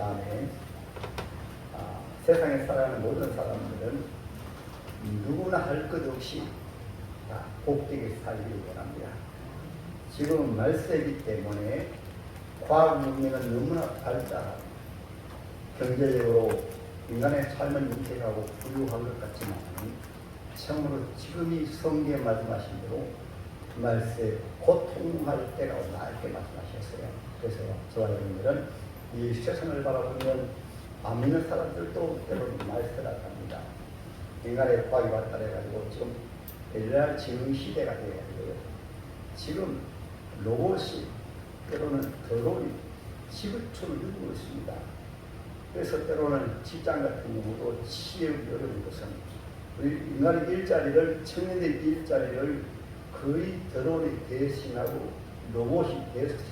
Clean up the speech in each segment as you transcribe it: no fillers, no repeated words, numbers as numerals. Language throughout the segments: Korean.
다음에 세상에 살아가는 모든 사람들은 누구나 할 것 없이 다 복되게 살기를 원합니다. 지금 말세기 때문에 과학 문명은 너무나 발달하고 경제적으로 인간의 삶은 윤택하고 부유한 것 같지만 참으로 지금이 성경에 말씀하신 대로 말세 고통할 때가 온다 이렇게 말씀하셨어요. 그래서 저와 여러분들은 이 세상을 바라보면 안 믿는 사람들도 때로는 말세라 합니다. 인간의 과학이 발달해가지고 지금 옛날 지능시대가 되어가지고요. 지금 로봇이 때로는 드론이 지구촌을 누르고 있습니다. 그래서 때로는 직장 같은 경우도 취업이 어려운 것은 우리 인간의 일자리를, 청년의 일자리를 거의 드론이 대신하고 로봇이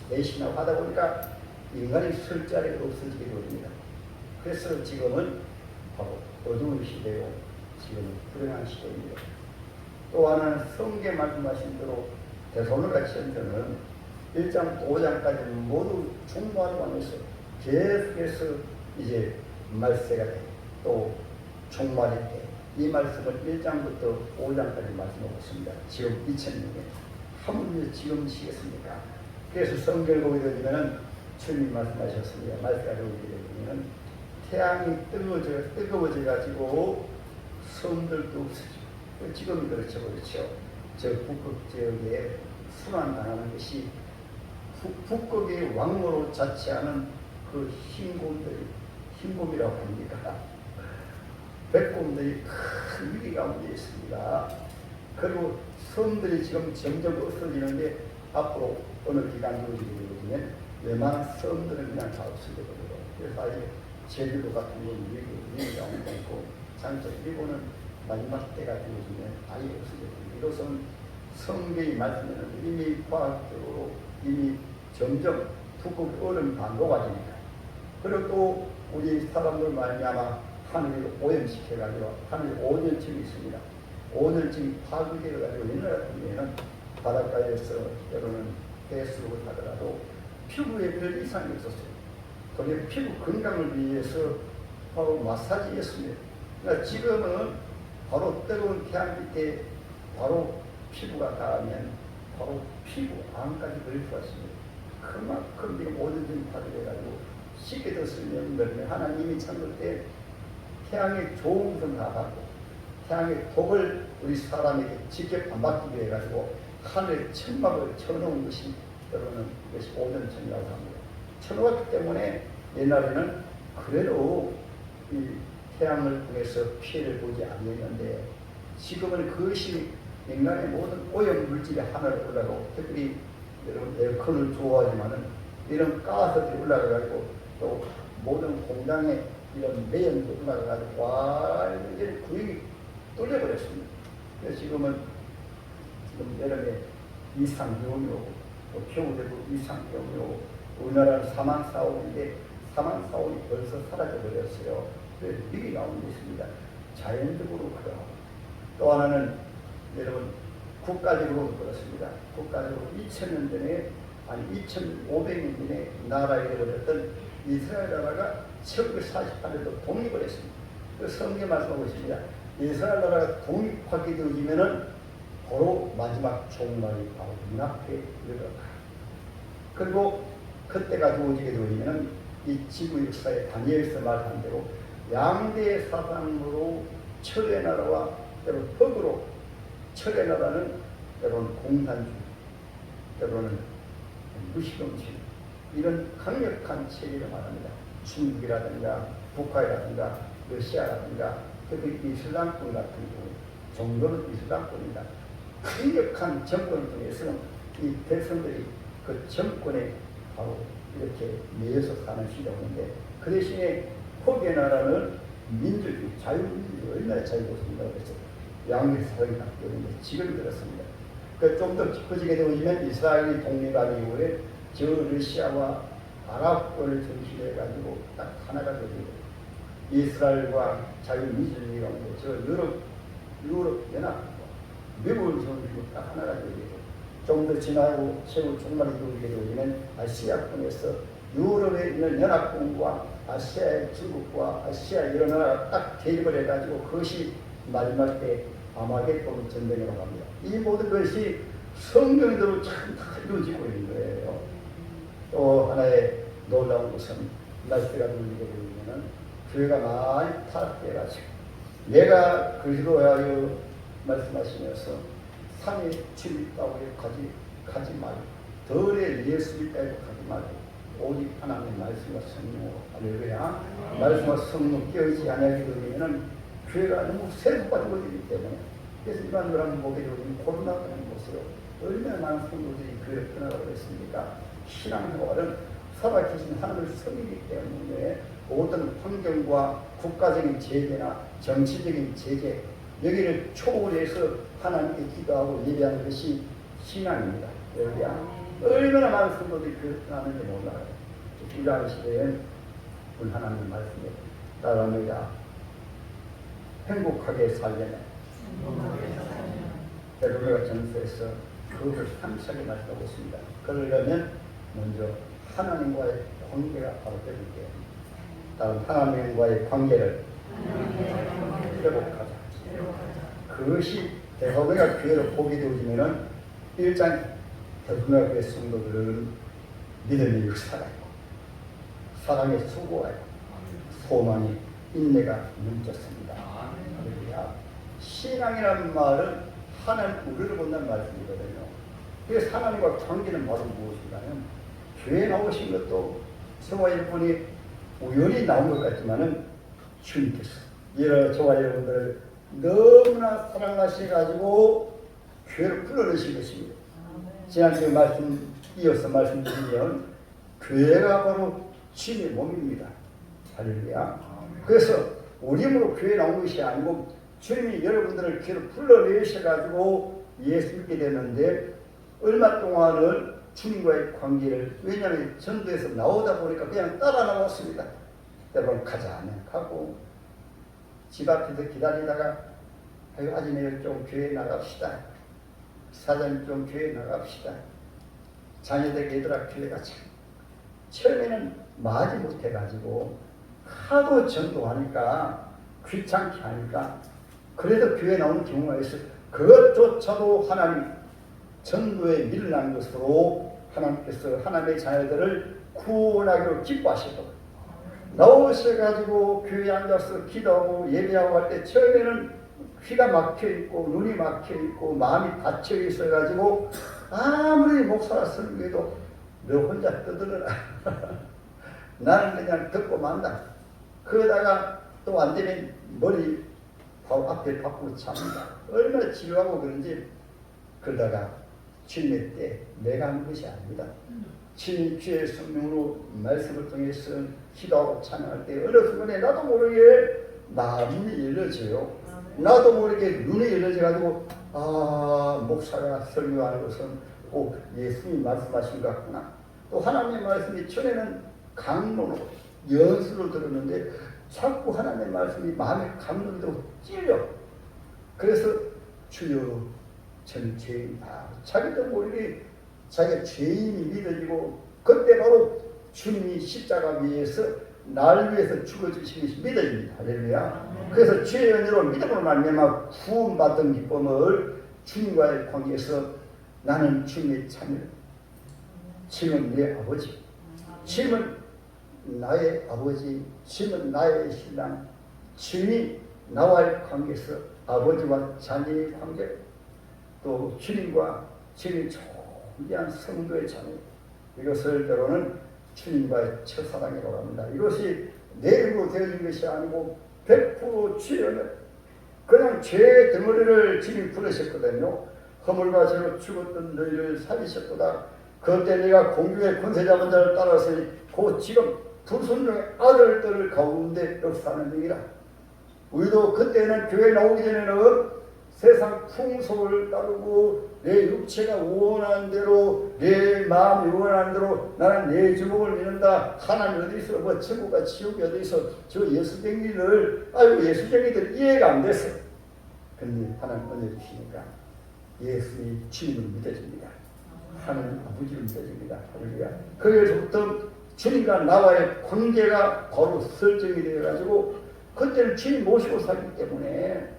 대신하고 하다 보니까 인간이 쓸 자리가 없어지게 됩니다. 그래서 지금은 바로 어두운 시대요. 지금은 불행한 시대입니다. 또 하나는 성경에 말씀하신 대로 데살로니가 전서는 1장, 5장까지 모두 종말을 해서 계속해서 이제 말세가 돼. 또 종말이 돼. 이 말씀을 1장부터 5장까지 말씀하고 있습니다. 지금 2000년에 하물며 지금 시겠습니까? 그래서 성경을 보게 되면은 주님이 말씀하셨습니다. 말세가 오게 되면은 태양이 뜨거워져 가지고 섬들도 없어지고 지금 그렇죠. 저 북극 지역에 순환당하는 것이 북극의 왕으로 자치하는 그 흰곰이라고 합니까? 백곰들이 큰 위기 가운데 있습니다. 그리고 섬들이 지금 점점 없어지는데 앞으로 어느 기간 뒤에 되면 웬만한 섬들은 그냥 다 없어져버려요. 그래서 아직 제주도 같은 건 위기 가운데 있고 장차 일본은 마지막 때가 되어지면 아예 없어져버려요. 이것은 성경이 말씀하는 이미 과학적으로 이미 점점 북극 얼음이 다 녹아집니다. 그리고 또 우리 사람들 말미암아 하늘을 오염시켜가지고 하늘에 오염증이 있습니다. 오염증이 파괴되어가지고 옛날 같은 경우에는 바닷가에서 때로는 해수욕을 하더라도 피부에 별 이상이 없었어요. 그게 피부 건강을 위해서 바로 마사지였습니다. 그러니까 지금은 바로 뜨거운 태양 밑에 바로 피부가 닿으면 바로 피부 암까지 걸릴 수가 있습니다. 그만큼 지금 오염증이 파괴돼가지고 쉽게 더 설명드리면 하나님이 창조 때 태양의 좋은 것은 다 받고 태양의 복을 우리 사람에게 직접 안 받기로 해가지고 하늘에 천막을 쳐놓은 것이 여러분은 이것이 오존천이라고 합니다. 쳐놓았기 때문에 옛날에는 그래도 이 태양을 통해서 피해를 보지 않았는데 지금은 그것이 인간의 모든 오염 물질이 하늘에 올라가고 특별히 여러분 에어컨을 좋아하지만은 이런 가스들이 올라가가지고 또 모든 공장에 이런 매연도 올라가가지고 완전히 구역이 뚫려버렸습니다. 그래서 지금 여름에 이상기온이 오고 또 겨울에도 이상기온이 오고 우리나라는 사망사고인데 사망사고이 벌써 사라져버렸어요. 그래서 위기 가운데 있습니다. 자연적으로 그러하고 또 하나는 여러분 국가적으로 그렇습니다. 국가적으로 2000년 전에 아니 2500년 전에 나라에 되어버렸던 이스라엘 나라가 1948년도 독립을 했습니다. 그 성경 말씀하고 있습니다. 이스라엘 나라가 독립하게 되어지면은 바로 마지막 종말이 바로 눈앞에 이르러가. 그리고 그때가 되어지게 되어지면은 이 지구 역사에 다니엘서 말한 대로 양대 사상으로 철의 나라와 때로 흙으로 철의 나라는 때로는 공산주의, 때로는 무시금치 이런 강력한 체계를 말합니다. 중국이라든가 북한이라든가 러시아라든가 특히 이슬람권 같은 경우 정도는 이슬람권입니다. 강력한 정권을 통해서 이 백성들이 그 정권에 바로 이렇게 매여서 사는 시대인데 그 대신에 흑의 나라는 민주주의, 자유민주주의 얼마나 자유롭습니다. 그래서 양대 사상이 바뀌었는데 지금 그렇습니다. 좀 더 깊어지게 되면 이스라엘이 독립한 이후에 저 러시아와 아랍권을 중심으로 해가지고 딱 하나가 되고 이스라엘과 자유민주주의 가운데 저 유럽 연합 미국을 중심으로 딱 하나가 되고 좀 더 지나고 최후 종말이 되게 되면 아시아권에서 유럽에 있는 연합군과 아시아의 중국과 아시아 이런 나라가 딱 대립을 해가지고 그것이 마지막 때 아마겟돈 전쟁이라고 합니다. 이 모든 것이 성경대로 참 다 이루어지고 있는 거예요. 또 하나의 놀라운 것은 날씨가 돌리게 되면 교회가 많이 타락해가지고 내가 그리스도하여 말씀하시면서 산에 집이 있다고 가지 말고 덜에 예수 있다고 가지 말고 오직 하나님의 말씀과 성령으로 할렐루야 말씀과 성령 깨어있지 않게 되면 교회가 너무 세속화되고 되기 때문에 그래서 일반 사람 보게 되면 코로나라는 것으로 얼마나 많은 성도들이 교회를 떠나가고 있습니까? 신앙생활은 살아계신 하나님을 섬기기 때문에 모든 환경과 국가적인 제재나 정치적인 제재 여기를 초월해서 하나님께 기도하고 예배하는 것이 신앙입니다. 여기야 얼마나 많은 성도들이 교회를 떠나는지 몰라요. 이러한 시대엔 우리 하나님의 말씀에 따라합니다. 행복하게 살려면 베드로가 전서에서 그것을 상세하게 말씀하고 있습니다. 그러려면 먼저 하나님과의 관계가 바로 되는데 다음 하나님과의 관계를 회복하자. 그것이 대사로니가 교회를 보게 되어지면은 일장 대사로니가 교회 성도들은 믿음의 역사가 있고 사랑의 수고가 있고 소망이 인내가 넘쳤습니다. 신앙이라는 말은 하나님 우리를 본다는 말씀이거든요. 그래서 하나님과 관계는 바로 무엇인가는 교회에 나오신 것도 저와 여러분이 우연히 나온 것 같지만은 주님께서 저와 여러분들을 너무나 사랑하셔가지고 교회를 불러내신 것입니다. 지난주에 말씀 이어서 말씀드리면 교회가 바로 주님의 몸입니다. 할렐루야. 그래서 우리 힘으로 교회에 나온 것이 아니고 주님이 여러분들을 교회로 불러내셔가지고 예수 믿게 되는데 얼마 동안은 주님과의 관계를 왜냐하면 전도에서 나오다 보니까 그냥 따라 나왔습니다. 여러분 가자 하면 가고 집 앞에서 기다리다가 아직 내일 좀 교회에 나갑시다. 사장님 좀 교회에 나갑시다. 자녀들 얘들아 교회 가자. 처음에는 마지 못해가지고 하도 전도하니까 귀찮게 하니까 그래도 교회 나오는 경우가 있어요. 그것조차도 하나님 전도에 밀어난 것으로 하나님께서 하나님의 자녀들을 구원하기로 기뻐하시고 나오셔가지고 교회에 앉아서 기도하고 예배하고 할 때 처음에는 귀가 막혀있고 눈이 막혀있고 마음이 닫혀 있어가지고 아무리 목사가 설교해도 너 혼자 떠들어라. 나는 그냥 듣고 만다. 그러다가 또 안 되면 머리 앞에 바꾸고 참는다. 얼마나 지루하고 그런지 그러다가 주님의 때 내가 하는 것이 아닙니다. 주님 주의 성령으로 말씀을 통해서 기도하고 찬양할 때 어느 순간에 나도 모르게 마음이 열려져요. 나도 모르게 눈이 열려져가지고 목사가 설교하는 것은 꼭 예수님이 말씀하신 것 같구나. 또 하나님의 말씀이 전에는 강론으로 연수로 들었는데 자꾸 하나님의 말씀이 마음에 감동되고 찔려. 그래서 주여 저는 죄인이다. 자기도 모르게 자기가 죄인이 믿어지고 그때 바로 주님이 십자가 위에서 날 위해서 죽어주신 것이 믿어집니다. 할렐루야. 그래서 죄의 은혜로 믿음으로 말미암아 구원받은 기쁨을 주님과의 관계에서 나는 주님의 자녀. 주님은 내 아버지. 주님은 나의 아버지, 주님은 나의 신랑, 주님이 나와의 관계에서 아버지와 자녀의 관계, 또 주님과 주님의 존귀한 성도의 자녀, 이것을 때로는 주님과의 첫사랑이라고 합니다. 이것이 내 힘으로 되어진 것이 아니고 100% 주의 은혜. 그냥 죄의 덩어리를 주님이 부르셨거든요. 허물과 죄로 죽었던 너희를 살리셨도다. 그때 네가 공중의 권세 잡은 자를 따라서니 곧 지금 두 손중의 아들들을 가운데 역사하는 중이라. 우리도 그때는 교회 나오기 전에는 세상 풍속을 따르고 내 육체가 원하는 대로 내 마음이 원하는 대로 나는 내 주먹을 믿는다. 하나님 어디 있어? 뭐 천국과 지옥이 어디 있어? 저 예수쟁이들 예수쟁이들 이해가 안 됐어. 근데 하나님 은혜 주시니까 예수님이 주님을 믿어집니다. 하나님 아버지를 믿어집니다. 할렐루야. 그래서부터 주님과 나와의 관계가 바로 설정이 되어가지고 그때는 주님 모시고 살기 때문에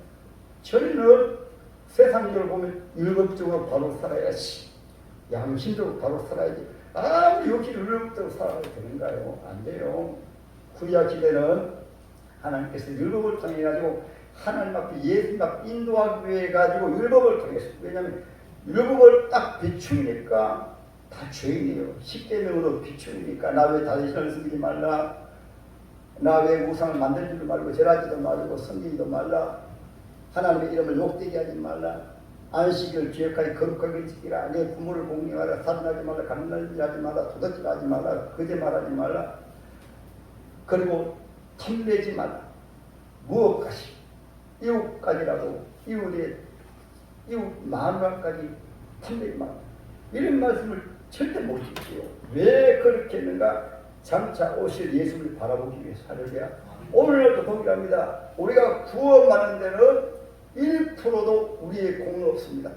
저희는 세상적으로 보면 율법적으로 바로 살아야지, 양심적으로 바로 살아야지, 아무리 욕심 율법적으로 살아야 되는가요? 안 돼요. 구약 시대는 하나님께서 율법을 통해 가지고 하나님 앞에 예수님 앞에 인도하기 위해 가지고 율법을 통해서, 왜냐하면 율법을 딱 비추니까 다 죄인이에요. 10계명으로 비추니까 나 외 다윗을 섬기지 말라, 나 외 우상을 만들지도 말고 절하지도 말고 섬기지도 말라, 하나님의 이름을 욕되게 하지 말라, 안식일을 기억하여 거룩하게 지키라, 내 부모를 공경하라, 살인하지 말라, 간음하지 말라, 도둑질하지 말라, 거짓말하지 말라, 그리고 탐내지 말라, 무엇까지 이웃까지라도 이웃 마누라까지 탐내지 말라, 이런 말씀을 절대 못 지키요. 왜 그렇게 했는가? 장차 오실 예수를 바라보기 위해서. 할렐루야. 오늘도 동일합니다. 우리가 구원받는 데는 1%도 우리의 공은 없습니다.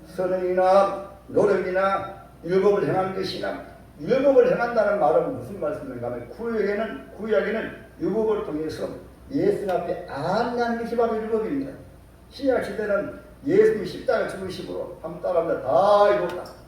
선행이나 노력이나 율법을 행한 것이나, 율법을 행한다는 말은 무슨 말씀인가 하면 구약에는 율법을 통해서 예수님 앞에 안내하는 것이 바로 율법입니다. 신약 시대는 예수님이 십자가 죽으심으로 한번 따라합니다. 다 이뤘다.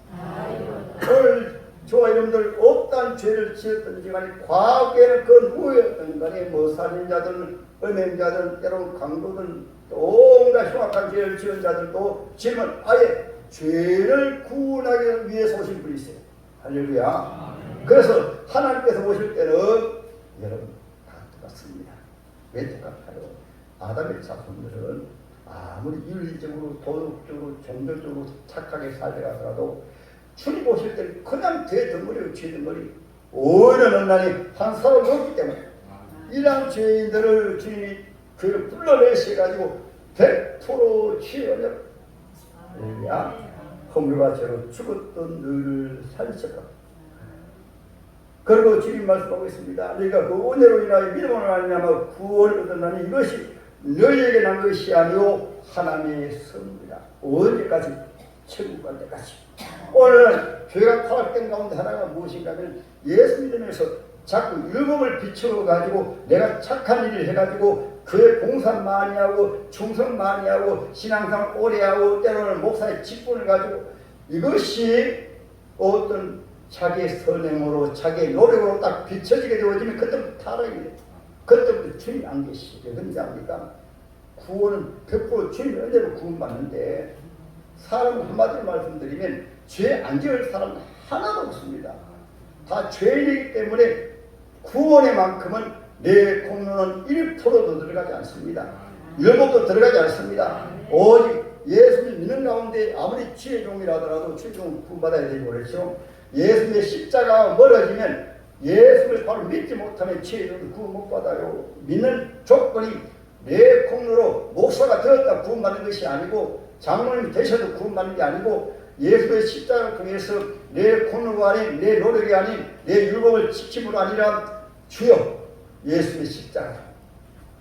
오늘 저와 여러분들 없단 죄를 지었던지 간에 과거에는 그 누구였던 간에 뭐 살인자든 음행자든 때로는 강도든 온갖 흉악한 죄를 지은 자들도 지금은 아예 죄를 구원하기 위해서 오신 분이 있어요. 할렐루야. 그래서 하나님께서 오실 때는 여러분 다 똑같습니다. 왜 똑같아요? 아담의 자손들은 아무리 윤리적으로 도덕적으로 종교적으로 착하게 살다가더라도 주님 오실 때는 그냥 대덩어리고 죄덩어리 오히려 너나니 한 사람이 없기 때문에 이러한 죄인들을 주님이 그를 불러내셔가지고 100% 치유하려 허물과 죄로 죽었던 너를 살리셨다. 그리고 주님 말씀하고 있습니다. 너희가 그 은혜로 인하여 믿음으로 말미암아 구원을 얻었나니 이것이 너희에게 난 것이 아니오 하나님의 선물이다. 언제까지? 천국 갈 때까지. 오늘 죄가 타락된 가운데 하나가 무엇인가 하면 예수 믿으면서 자꾸 율법을 비추어 가지고 내가 착한 일을 해가지고 그의 봉사 많이 하고 충성 많이 하고 신앙생활 오래 하고 때로는 목사의 직분을 가지고 이것이 어떤 자기의 선행으로 자기의 노력으로 딱 비춰지게 되어지면 그때부터 타락이 돼요. 그때부터 주님 안 계시죠. 그런지 압니까? 구원은 100% 주님의 은혜로 구원받는데 사람 한마디로 말씀드리면 죄 안 지을 사람은 하나도 없습니다. 다 죄인이기 때문에 구원의 만큼은 내 공로는 1%도 들어가지 않습니다. 율법도 들어가지 않습니다. 오직 예수를 믿는 가운데 아무리 지혜 종이라더라도 지혜 종은 구원받아야 되고 그렇죠. 예수의 십자가가 멀어지면 예수를 바로 믿지 못하면 지혜 종은 구원 못 받아요. 믿는 조건이 내 공로로 목사가 되었다 구원받는 것이 아니고 장로님이 되셔도 구원받는 게 아니고 예수의 십자가를 통해서 내 공로가 아닌 내 노력이 아닌 내 율법을 지킴으로 아니라 주여 예수의 십자가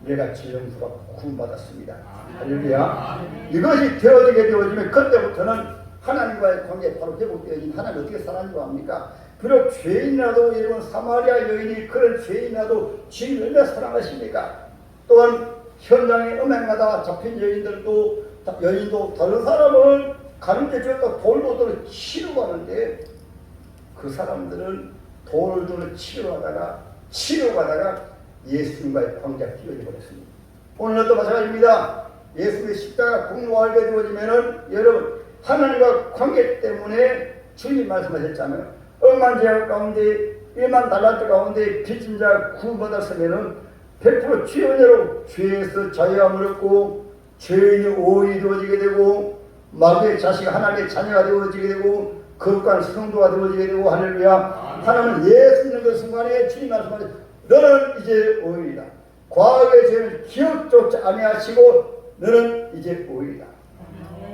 내가 지정수가 구원받았습니다. 할렐루야. 이것이 되어지게 되어지면 그때부터는 하나님과의 관계 바로 회복되어진 하나님 어떻게 살아가는 거 합니까? 비록 죄인이라도 여러분 사마리아 여인이 그런 죄인이라도 주님을 얼마나 사랑하십니까? 또한 현장에 음행하다 잡힌 여인도 다른 사람을 가는데 저기다 돌로 들어 치려고 하는데 그 사람들은 돌을 들어 치료하다가 예수님과의 관계가 띄어져 버렸습니다. 오늘도 마찬가지입니다. 예수의 십자가 공로가 알게 되어지면은 여러분 하나님과 관계 때문에 주님 말씀하셨잖아요. 억만 죄악 가운데 1만 달란트 가운데 빚진 자 구원받았으면은 100% 주의 은혜로 죄에서 자유함을 얻고 죄인이 오인이 되어지게 되고 마귀의 자식 하나님의 자녀가 되어지게 되고 거룩한 성도가 되어지게 되고 할렐루야. 하나님은 예수 믿는 그 순간에 주님 말씀하셨 너는 이제 오인이다. 과거의 죄를 기억조차 아니하시고 너는 이제 오인이다.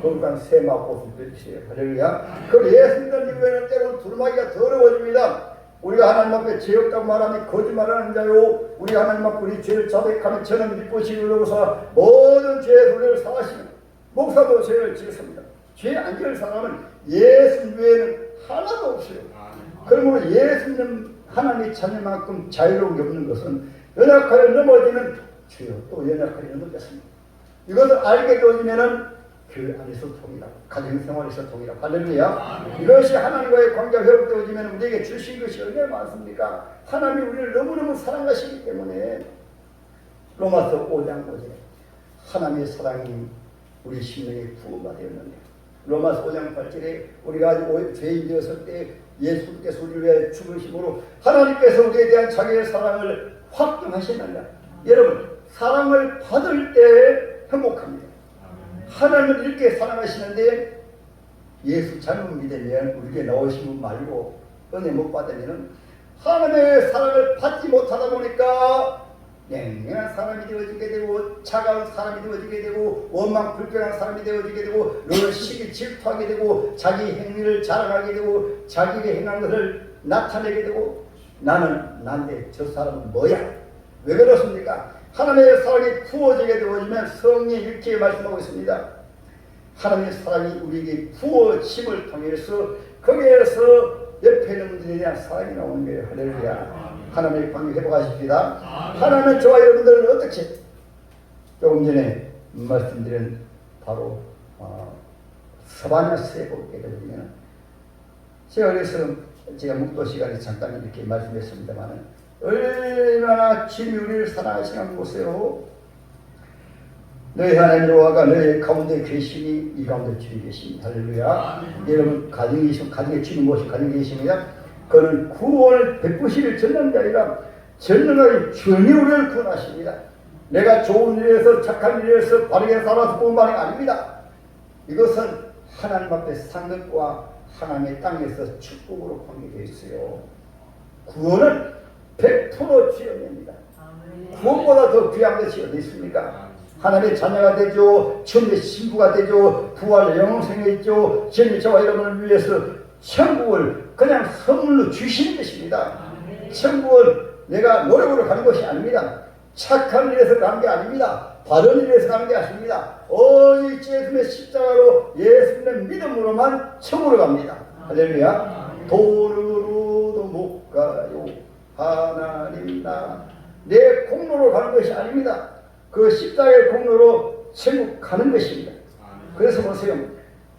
거룩한 새 마음을 주세요. 할렐루야. 그 예수 믿는 이후에는 때로는 두루마기가 더러워집니다. 우리가 하나님 앞에 죄 없다고 말하면 거짓말하는 자요. 우리가 하나님 앞에 우리 죄를 자백하면 저는 믿고 시기로서 모든 죄의 소리를 사하시는 목사도 죄를 지었습니다. 죄 안 지을 사람은 예수 외에는 하나도 없어요. 그러므로 예수 믿는 하나님의 자녀만큼 자유로운 게 없는 것은 연약하여 넘어지는 주여 또 연약하여 넘어졌습니다. 이것을 알게 되어지면은 교회 안에서 통일하고 가정생활에서 통일하고 할렐루야. 이것이 하나님과의 관계가 회복되어지면 우리에게 주신 것이 얼마나 많습니까? 하나님이 우리를 너무너무 사랑하시기 때문에 로마서 5장 5절에 하나님의 사랑이 우리 심령에 부어가 되었는데 로마서 5장 8절에 우리가 죄인 되었을 때 예수께서 우리를 위해 죽으심으로 하나님께서 우리에 대한 자기의 사랑을 확증하시느냐. 여러분 사랑을 받을 때 행복합니다. 하나님을 이렇게 사랑하시는데 예수 잘못 믿으면 우리에게 나오신 분 말고 은혜 못 받으면 하나님의 사랑을 받지 못하다 보니까 냉랭한 사람이 되어지게 되고 차가운 사람이 되어지게 되고 원망 불평한 사람이 되어지게 되고 너는 시기 질투하게 되고 자기 행위를 자랑하게 되고 자기가 행한 것을 나타내게 되고 나는 난데 저 사람은 뭐야? 왜 그렇습니까? 하나님의 사랑이 부어지게 되어지면 성령이 이렇게 말씀하고 있습니다. 하나님의 사랑이 우리에게 부어짐을 통해서 거기에서 옆에 있는 분들에 대한 사랑이 나오는 거예요. 할렐루야. 하나님의 관계 회복하십시다. 하나님은 저와 여러분들은 어떻게 조금 전에 말씀드린 바로 서바냐스에 보게 되면 제가 그래서 제가 묵도 시간에 잠깐 이렇게 말씀했습니다만 얼마나 주님이 우리를 사랑하시는 보세요. 너희 하나님 여호와가 너희 가운데 계시니 이 가운데 주님 계십니다. 할렐루야. 여러분 가정에 주님 무엇이 가정에 계십니다. 그는 구원을 베푸시를 전능자이라 전능하게 주님이 우리를 구원하십니다. 내가 좋은 일에서 착한 일에서 바르게 살아서 구원받는 게 아닙니다. 이것은 하나님 앞에 산 것과 하나님의 땅에서 축복으로 관계되어 있어요. 구원은 100% 지연입니다. 구원보다 더 귀한 것이 어디 있습니까? 하나님의 자녀가 되죠. 천의 신부가 되죠. 부활 영생에 있죠. 주님이 저와 여러분을 위해서 천국을 그냥 선물로 주시는 것입니다. 천국은 내가 노력으로 가는 것이 아닙니다. 착한 일에서 가는 게 아닙니다. 바른 일에서 가는 게 아닙니다. 오직 예수님의 십자가로 예수님의 믿음으로만 천국으로 갑니다. 할렐루야. 돈으로도 못 가요. 하나님 나 내 공로로 가는 것이 아닙니다. 그 십자가의 공로로 천국 가는 것입니다. 그래서 보세요.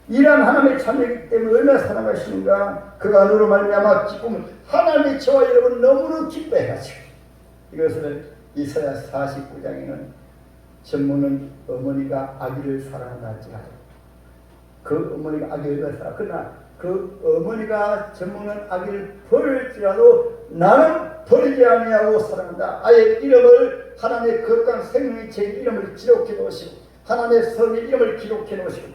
이러한 하나님의 자녀이기 때문에 얼마나 사랑하시는가. 그가 너로 말미암아 기쁨을 하나님이 저와 여러분 너무나 기뻐해가지고 이것을 이사야 49장에는 전문은 어머니가 아기를 사랑하지라도 그 어머니가 아기를 사랑 그러나 그 어머니가 전문은 아기를 버릴지라도 나는 버리지 아니하고 사랑한다. 아예 이름을 하나님의 거룩한 생명의 제 이름을 기록해 놓으시고 하나님의 성의 이름을 기록해 놓으시고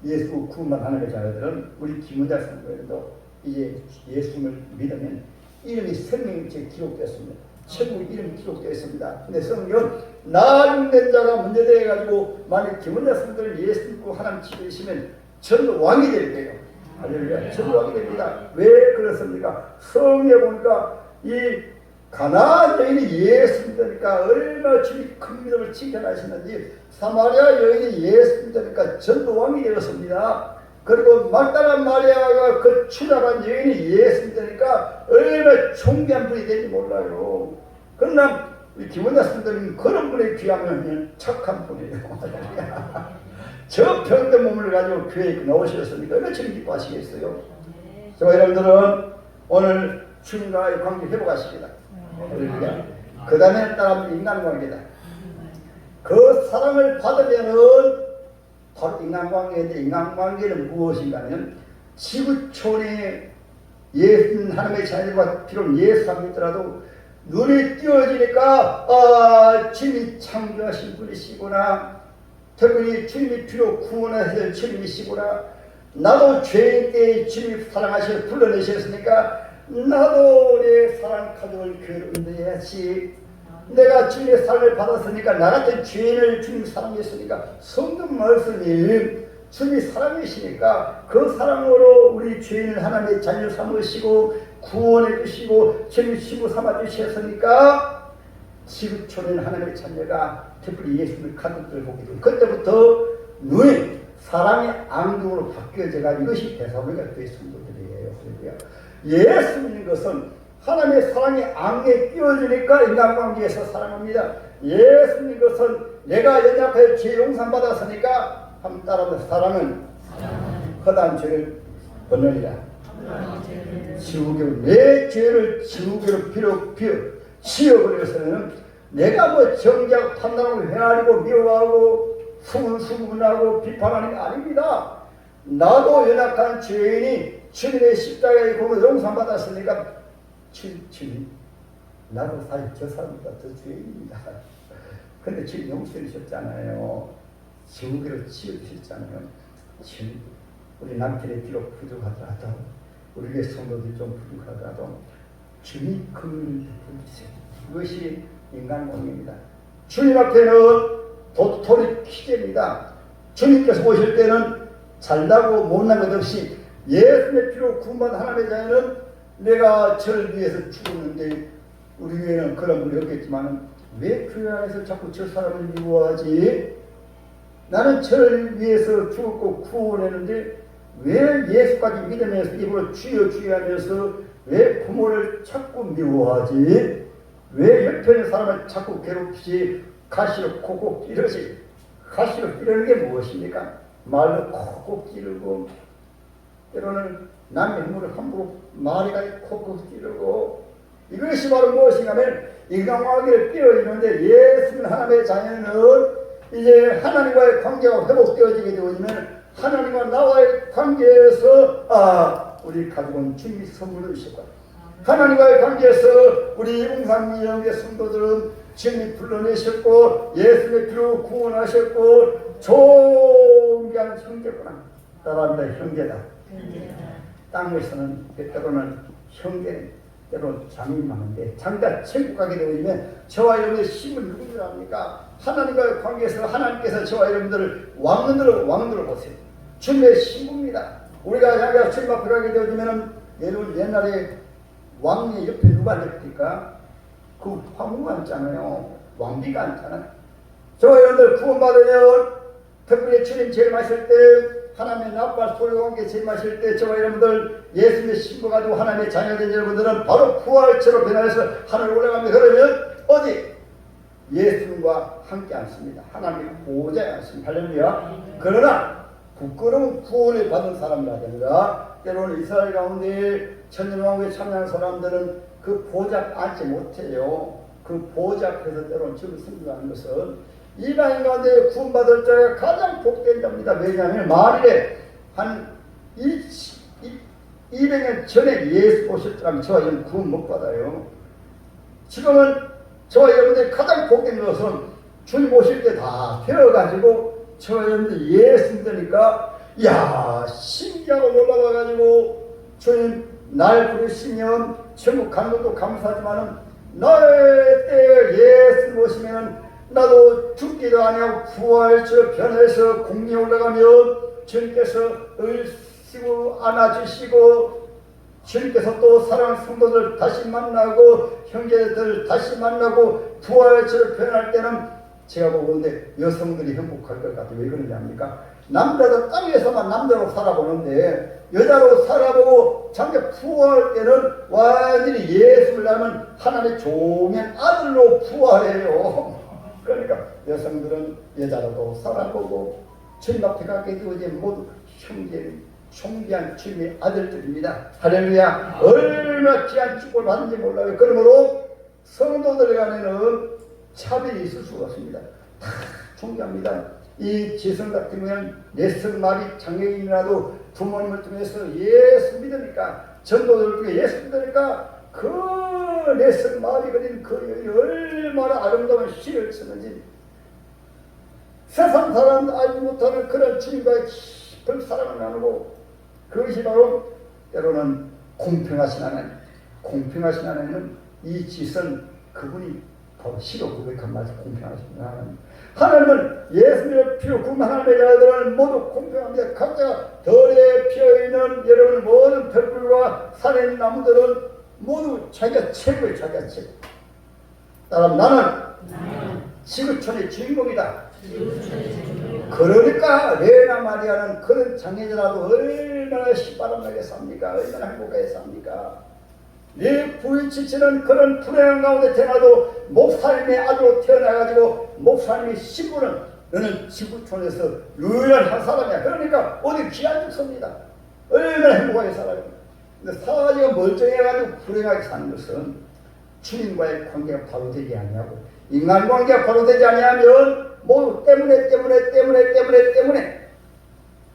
예수 구원만 하나님의 자녀들은 우리 김은자 선교에도 이제 예수를 믿으면 이름이 생명의 제 기록되었습니다. 천국 이름이 기록되었습니다. 근데 성경은 나 죽는 자가 문제되어가지고 만약 김은자 선교를 예수 믿고 하나님 집에 있으면 전 왕이 될 거예요. 할렐루야. 전 왕이 됩니다. 왜 그렇습니까? 성경에 보니까 이 가나안 여인이 예수 믿으니까 얼마나 주님이 큰 믿음을 칭찬하시는지 사마리아 여인이 예수 믿으니까 전도 왕이 되었습니다. 그리고 막달라 마리아가 그 추잡한 여인이 예수 믿으니까 얼마나 존귀한 분이 될지 몰라요. 그러나 우리 김원자 선생님은 그런 분의 귀하면 착한 분이에요. 저 병든 몸을 가지고 교회에 나오셨으니까 얼마나 주님 기뻐하시겠어요. 저와 여러분들은 오늘 주님과의 관계 회복하십니다. 그 다음에 따라하면 인간관계다. 그 사랑을 받으면은 바로 인간관계인데 인간관계는 무엇인가 하면 지구촌에 예수 하나님의 자녀들과 비록 예수 안 믿더라도 눈이 띄어지니까 주님이 창조하신 분이시구나. 특별히 주님이 비록 구원하실 주님이시구나. 나도 죄인 때 주님이 사랑하셔서 불러내셨으니까 나도 내 사랑 가족을 교회로 인도해야지. 내가 주님의 사랑을 받았으니까 나 같은 죄인을 주님 사랑했으니까 성경 말씀이 주님이 사랑이시니까 그 사랑으로 우리 죄인을 하나님의 자녀 삼으시고 구원해 주시고 주님 친구 삼아 주셨으니까 지구촌인 하나님의 자녀가 특별히 예수님의 가족들을 보게 되고 그때부터 눈이 사랑의 안경으로 바뀌어져가 이것이 대사회가 된 성도들이에요. 예수 믿는 것은 하나님의 사랑이 악에 끼워주니까 인간관계에서 사랑합니다. 예수님 것은 내가 연약하여 죄 용서받았으니까 한번 따라하면 사랑은 허다한 죄를 벗으리라. 지우개로 내 죄를 지우개로 비워 지어버려서는 내가 뭐 정죄하고 판단하고 헤아리고 미워하고 수군하고 비판하는 게 아닙니다. 나도 연약한 죄인이 주님의 십자가에 공을 용서받았으니까 주님 나도 사실 저 사람보다 더 죄인입니다. 근데 주님 용서해 주셨잖아요. 지우개로 지어주셨잖아요. 주님 우리 남편의 비록 부족하더라도 우리의 성도들이 좀 부족하더라도 주님 그 은혜를 베풀어주세요. 이것이 인간관계입니다. 주님 앞에는 도토리 키재입니다. 주님께서 오실 때는 잘나고 못난 것 없이 예수의 피로 구원받은 하나님의 자녀는 내가 저를 위해서 죽었는데 우리 교회는 그런 분이 없겠지만 왜 교회 안에서 자꾸 저 사람을 미워하지? 나는 저를 위해서 죽었고 구원했는데 왜 예수까지 믿으면서 입으로 주여 주여 하면서 왜 부모를 자꾸 미워하지? 왜 옆에 있는 사람을 자꾸 괴롭히지? 가시로 콕콕 찌르지? 가시로 찌르는 게 무엇입니까? 말로 콕콕 찌르고 때로는 남의 힘으로 함부로 말이가 콕콕 찌르고 이것이 바로 무엇인가 하면 인간관계를 끼어있는데 예수는 하나님의 자녀는 이제 하나님과의 관계가 회복되어지게 되어지면 하나님과 나와의 관계에서 우리 가족은 주님이 선물을 주셨고 하나님과의 관계에서 우리 용산미영의 성도들은 주님이 불러내셨고 예수의 피로 구원하셨고 존귀한 형제구나. 따라합니다. 형제다. 땅에서는 때로는 형제 때로 장인 많은데 장가 천국 가게 되면 저와 여러분의 힘은 누구를 합니까? 하나님과의 관계에서 하나님께서 저와 여러분들을 왕들을 보세요. 주님의 신부입니다. 우리가 자기가 주님 앞에 가게 되어지면 여러분 옛날에 왕의 옆에 누가 앉았습니까? 그 황후가 앉잖아요. 왕비가 앉잖아요. 저와 여러분들 구원받으면 특별히 주님 제일 마실 때 하나님의 나팔 소리와 함께 제일 마실 때 저와 여러분들 예수님의 신부 가지고 하나님의 자녀된 여러분들은 바로 부활체로 변화해서 하늘에 올라갑니다. 그러면 어디? 예수님과 함께 앉습니다. 하나님의 보호자에 앉습니다. 할렐루야. 그러나 부끄러운 구원을 받은 사람이라든가 때로는 이스라엘 가운데 천년왕국에 참여한 사람들은 그 보좌 앉지 못해요. 그 보좌 앞에서 때로는 지금 승리하는 것은 이방인 가운데 구원받을 자가 가장 복된 자입니다. 왜냐하면 만일에 한 200년 전에 예수 오셨다면 저와 여러분 구원 못 받아요. 지금은 저와 여러분들이 가장 복된 것은 주님 오실 때 다 되어가지고 저와 여러분들 예수 믿으니까 야 신기하고 놀라워가지고 주님 날 부르시면 천국 가는 것도 감사하지만은 나의 때에 예수 오시면 나도 죽기도 아니하고 부활처럼 변해서 공중에 올라가면 주님께서 을시고 안아주시고 주님께서 또 사랑하는 성도들 다시 만나고 형제들 다시 만나고 부활처럼 변할 때는 제가 보는데 여성들이 행복할 것 같아요. 왜 그러냐입니까? 남자도 땅에서만 남자로 살아보는데 여자로 살아보고 장래 부활할 때는 완전히 예수를 닮은 하나님의 종의 아들로 부활해요. 그러니까 여성들은 여자로도 살아보고 주님 앞에 가게 되어진 모두 형제 존귀한 주님의 아들들입니다. 할렐루야. 얼마나 귀한 축복을 받는지 몰라요. 그러므로 성도들 간에는 차별이 있을 수가 없습니다. 다 존귀합니다. 이 지성 같은 경우는 내성 마비 장애인이라도 부모님을 통해서 예수 믿으니까 전도들 중에 예수 믿으니까 그 내성 마비 걸린 그 얼마나 아름다운 시를 쓰는지 세상 사람 알지 못하는 그런 주님과의 깊은 사랑을 나누고 그것이 바로 때로는 공평하신 하나님은 이 짓은 그분이 바로 시로 고백한 말씀 공평하신 하나님은 예수님의 피로 구원 하나님의 자녀들은 모두 공평합니다. 각자 덜에 피어있는 여러분 모든 별불과 산에 있는 나무들은 모두 자기가 최고의 자기가 최고. 따라서 나는 지구촌의 주인공이다. 그러니까 레나 마리아는 그런 장애자라도 얼마나 시바람나게 삽니까? 얼마나 행복하게 삽니까? 네 부딪히는 그런 불행한 가운데 태어나도 목사님이 아주 태어나가지고 목사님의 신부는 너는 지구촌에서 유일한 한 사람이야. 그러니까 어디 귀한 죽습니다. 얼마나 행복하게 살아요. 근데 사지가 멀쩡해가지고 불행하게 사는 것은 주님과의 관계가 바로 되지 아니하고 인간관계가 바로 되지 아니하면 모두 때문에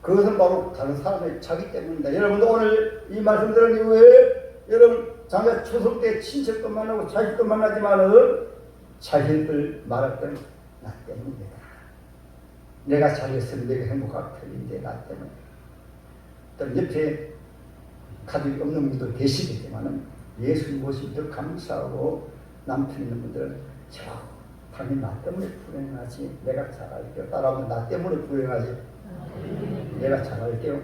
그것은 바로 다른 사람의 자기 때문입니다. 여러분도 오늘 이 말씀 들은 이후에 여러분 장가 추석 때 친척도 만나고 자식도 만나지만은 자식들 말할 때는 나 때문이다. 내가 잘했으면 내가 행복할 텐데 나 때문에. 또 옆에 가족이 없는 분도 계시겠지만은 예수님 모시면 더 감사하고 남편 있는 분들은 저 당연히 나 때문에 불행하지. 내가 잘할게요. 따라하면 나 때문에 불행하지. 내가 잘할게요.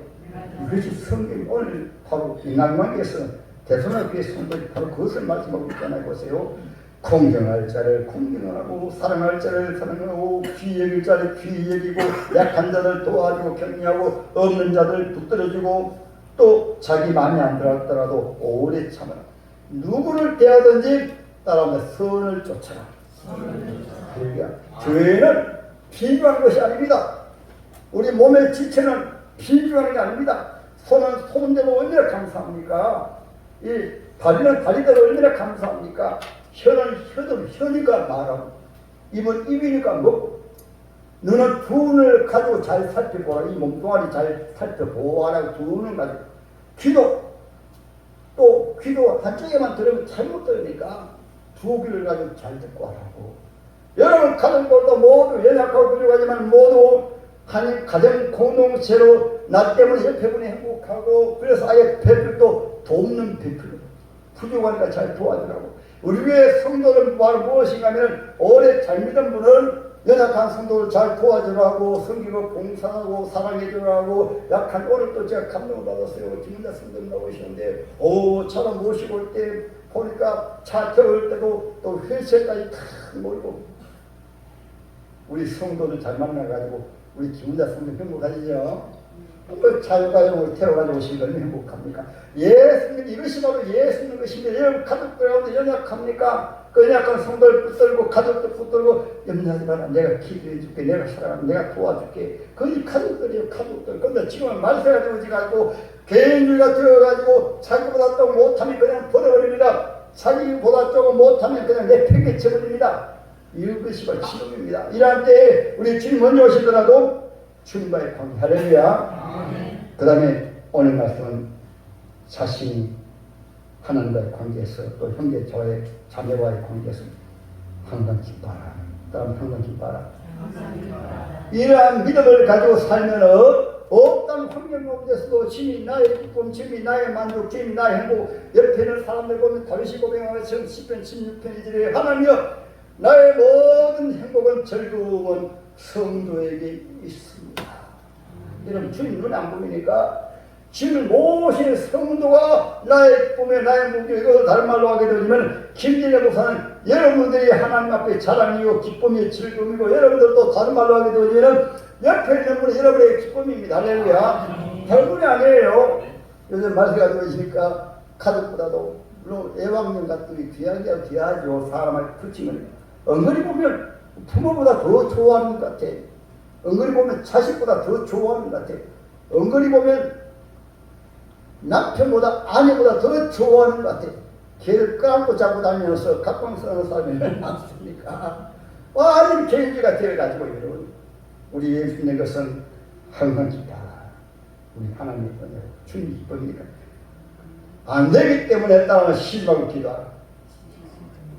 이것이 성경이 오늘 바로 인간관계에서 대선학교의 성도들이 바로 그것을 말씀하고 있잖아요. 보세요. 공경할 자를 공경하고 사랑할 자를 사랑하고 귀히 여길 자를 귀히 여기고 약한 자를 도와주고 격려하고 없는 자들 붙들어주고 또 자기 마음에 안 들었더라도 오래 참아라. 누구를 대하든지 따라오면 선을 쫓아라. 그러니까 죄는 비교한 것이 아닙니다. 우리 몸의 지체는 비교하는 게 아닙니다. 손은 손대로 얼마나 감사합니까? 이 다리는 다리대로 얼마나 감사합니까? 혀는 혀대로 혀니까 말하고 입은 입이니까 먹고 눈은 두 눈을 가지고 잘 살펴보라. 이 몸뚱아리 잘 살펴보라고 두 눈을 가지고 귀도 한쪽에만 들으면 잘못 들으니까 두 귀를 가지고 잘 듣고 하라고. 여러분 가정들도 모두 연약하고 부족하지만 모두 한 가정 공동체로 나 때문에 옆에분이 행복하고 그래서 아예 배필도 돕는 배필로 부족하니까 잘 도와주라고. 우리 교회 성도들 바로 무엇인가 하면 오래 잘 믿은 분은 연약한 성도를 잘 도와주라고 섬기고 봉사하고 사랑해주라고 약한 오늘 또 제가 감동을 받았어요. 김은자 성도님 나오시는데 차로 모시고 올 때 보니까 차 태울 때도 또 휠체어까지 다 몰고 우리 성도들 잘 만나가지고 우리 김은자 성도님 행복하시죠? 자유가정을 태워가지고 오신 걸 행복합니까? 예수님 이것이 바로 예수님 것인데 여러분 가족들 가운데 연약합니까? 그 연약한 성도를 붙들고 가족들 붙들고 염려하지 마라. 내가 기도해 줄게. 내가 사랑하면 내가 도와줄게. 그게 가족들이에요. 가족들. 그런데 지금은 말세가 되어가지고 개인주의가 되어가지고 자기보다 또 못하면 그냥 버려버립니다. 자기보다 조금 못하면 그냥 내팽개쳐버립니다. 이것이 바로 지금입니다. 이러한 때에 우리 주님 먼저 오시더라도 주님과의 관계. 할렐루야. 그 다음에 오늘 말씀은 자신이 하나님과의 관계에서 또 형제 저의 자매와의 관계에서 항상 기뻐하라. 다음 항상 기뻐하라. 이러한 믿음을 가지고 살면 어떤 환경 가운데서도 주님이 나의 기쁨, 주님이 나의 만족, 주님이 나의 행복. 옆에 있는 사람들 보면 다윗이 고백하는 것처럼 10편 16편 이절에 하나님이여 나의 모든 행복은 즐거움은 성도에게 있습니다. 여러분 주님 눈 안 보이니까 주님을 모신 성도가 나의 기쁨에 나의 목적 이것을 다른 말로 하게 되면 김진애 목사는 여러분들이 하나님 앞에 자랑이고 기쁨이 즐거움이고 여러분들도 다른 말로 하게 되면 옆에 있는 분이 여러분의 기쁨입니다. 할렐루야. 별분이 아니에요. 요즘 말세가 들어오시니까 가족보다도 물론 애완견 같은 게 귀하죠. 사람을 붙이면 은근히 보면 부모보다 더 좋아하는 것 같아. 은근히 보면 자식보다 더 좋아하는 것 같아. 은근히 보면 남편보다 아내보다 더 좋아하는 것 같아. 걔를 깎고 잡고 다니면서 각방 쓰는 사람이 많습니까? 완전 개인주의가 되어가지고 여러분 우리 예수 믿는 것은 항상 기뻐라. 우리 하나님의 은혜로 주님 기쁨이니까 안 되기 때문에 따라하면 쉬지 말고 기도하라.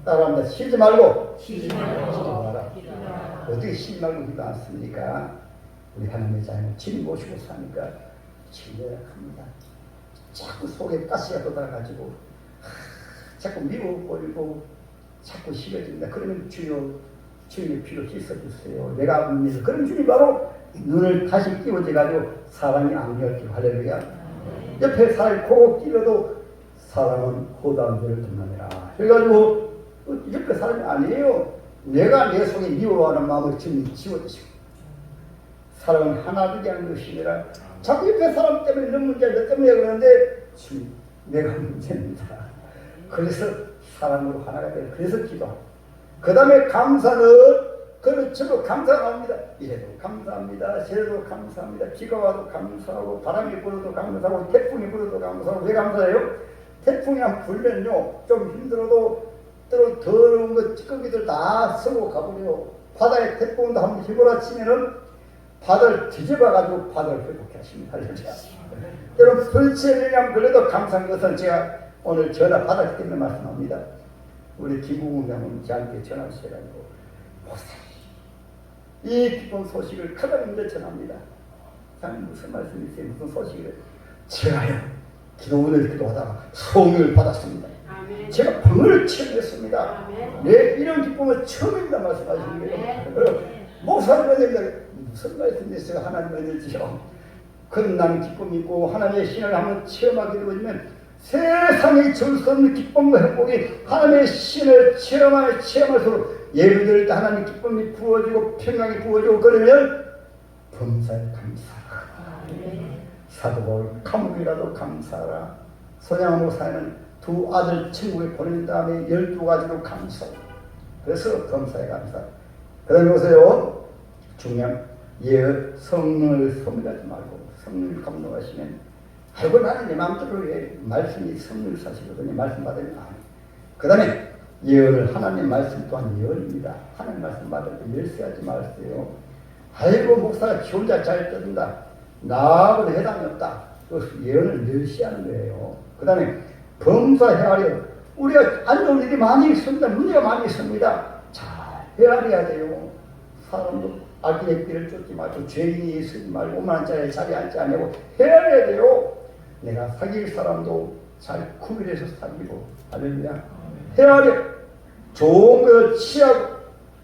따라합니다. 쉬지 말고 기도하라. 어떻게 쉬지 말고 기도 안 씁니까? 우리 하나님의 자녀는 주님 모시고 사니까 진리합니다. 자꾸 속에 가시가 돋아가지고 자꾸 미워버리고 자꾸 식어진다. 그러면 주여 주님의 피로 씻어주세요. 내가 믿는 그런 주님 바로 눈을 다시 띄워져가지고 사랑이 안겨올게요. 할렐루야. 옆에 사람이 코고 끼려도 사랑은 호다한 죄를 덮느니라. 그래가지고 옆에 사람이 아니에요. 내가 내 속에 미워하는 마음을 주님이 지워주시고 사랑은 하나 되게 하는 것이니라. 자꾸 옆에 사람 때문에 이런 문제 내 때문에 그러는데 주님 내가 문제입니다. 그래서 사람으로 하나가 돼요. 그래서 기도하고. 그 다음에 감사는 그는 저도 감사합니다. 이래도 감사합니다. 저래도 감사합니다. 비가 와도 감사하고 바람이 불어도 감사하고 태풍이 불어도 감사하고. 왜 감사해요? 태풍이 한 불면요 좀 힘들어도 더러운 거 찌꺼기들 다 쓰고 가버려요. 바다에 태풍도 한번 휘몰아치면은 바다를 뒤집어가지고 바다를 회복해 하십니다. 여러분 불체명량 그래도 감사한 것은 제가 오늘 전화 받았기 때문에 말씀합니다. 우리 김국웅 장로님 저한테 전화 주셔가지고 목사님 이 기쁜 소식을 카다님들 전합니다. 장님 무슨 말씀이세요? 무슨 소식을? 제가요 오늘 기도하다가 소명을 받았습니다. 아멘. 제가 방을 체험했습니다. 네, 이런 기쁨은 처음입니다. 말씀하시는 거예요. 목사님은 무슨 말씀이세요? 하나님의 일지요. 그런 나는 기쁨이 있고 하나님의 신을 한번 체험하게 되면 세상에 줄 수 없는 기쁨과 행복이 하나님의 신을 체험할수록 예배 드릴 때 하나님의 기쁨이 부어지고 평강이 부어지고 그러면 범사에 감사하라. 사도 바울 감옥이라도 감사하라. 손양호 목사는 두 아들 천국에 보낸 다음에 12가지로 감사하고 그래서 범사에 감사하라. 그 다음에 보세요. 중요한 성령을 소멸하지 말고 성령을 감동하시면 아이고 나는 내 마음대로 해. 말씀이 성령을 사시거든요. 말씀 받으면 안 해. 그 다음에 예언을 하나님 말씀 또한 예언입니다. 하나님 말씀 받을 때 멸시하지 마세요. 아이고 목사가 지 혼자 잘 떠든다. 나하고는 해당이 없다. 그 예언을 멸시하는 거예요. 그 다음에 범사 헤아려. 우리가 안 좋은 일이 많이 있습니다. 문제가 많이 있습니다. 잘 헤아려야 돼요. 사람도 악인의 길을 쫓지 말고 죄인이 쓰지 말고 오만한 자리에 자리 앉지 않고 헤아려야 돼요. 내가 사귈 사람도 잘 구별해서 사귀고 할렐루야. 헤아려. 좋은 것을 취하고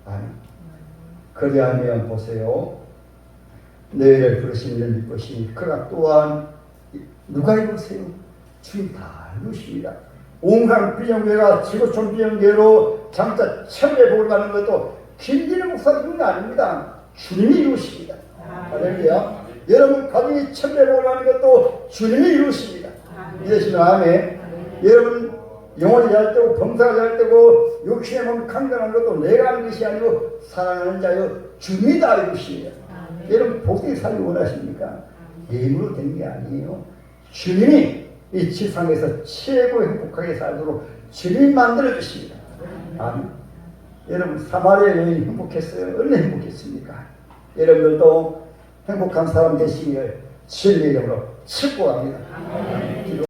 아니 그리하면 보세요. 너희를 부르신 이를 믿고 시니 그가 또한 누가 이루세요? 주님 다 이루십니다. 온갖 비정교회가 지구촌 비정교회로 장차 천의 복을 받는 것도 김진일 목사가 이룬 게 아닙니다. 주님이 이루십니다. 할렐루야. 여러분 가정이 천의 복을 받는 것도 주님이 이루십니다. 이러시면 아멘. 여러분 영혼이 잘 되고 범사가 잘 되고 육신의 몸이 강건한 것도 내가 하는 것이 아니고 사랑하는 자여 주님이 다 이루십니다. 여러분 복되게 살기 원하십니까? 내 힘으로 된 게 아니에요. 주님이 이 지상에서 최고 행복하게 살도록 주님이 만들어 주십니다. 아멘. 여러분 사마리아 여인이 행복했어요? 얼마나 행복했습니까? 여러분들도 행복한 사람 되시기를 주님의 이름으로 축복합니다.